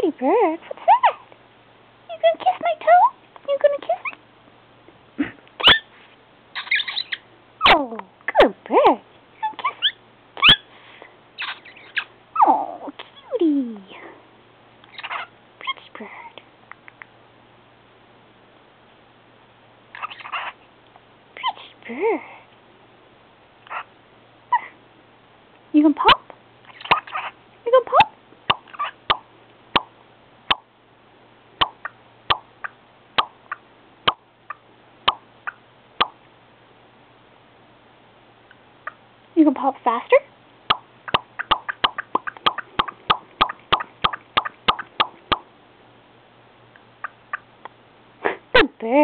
Pretty bird. What's that? You gonna kiss my toe? You gonna kiss it? Oh, good bird. You gonna kiss it? Oh, cutie. Pretty bird. Pretty bird. You gonna pop? You gonna pop? You can pop faster? Good bird.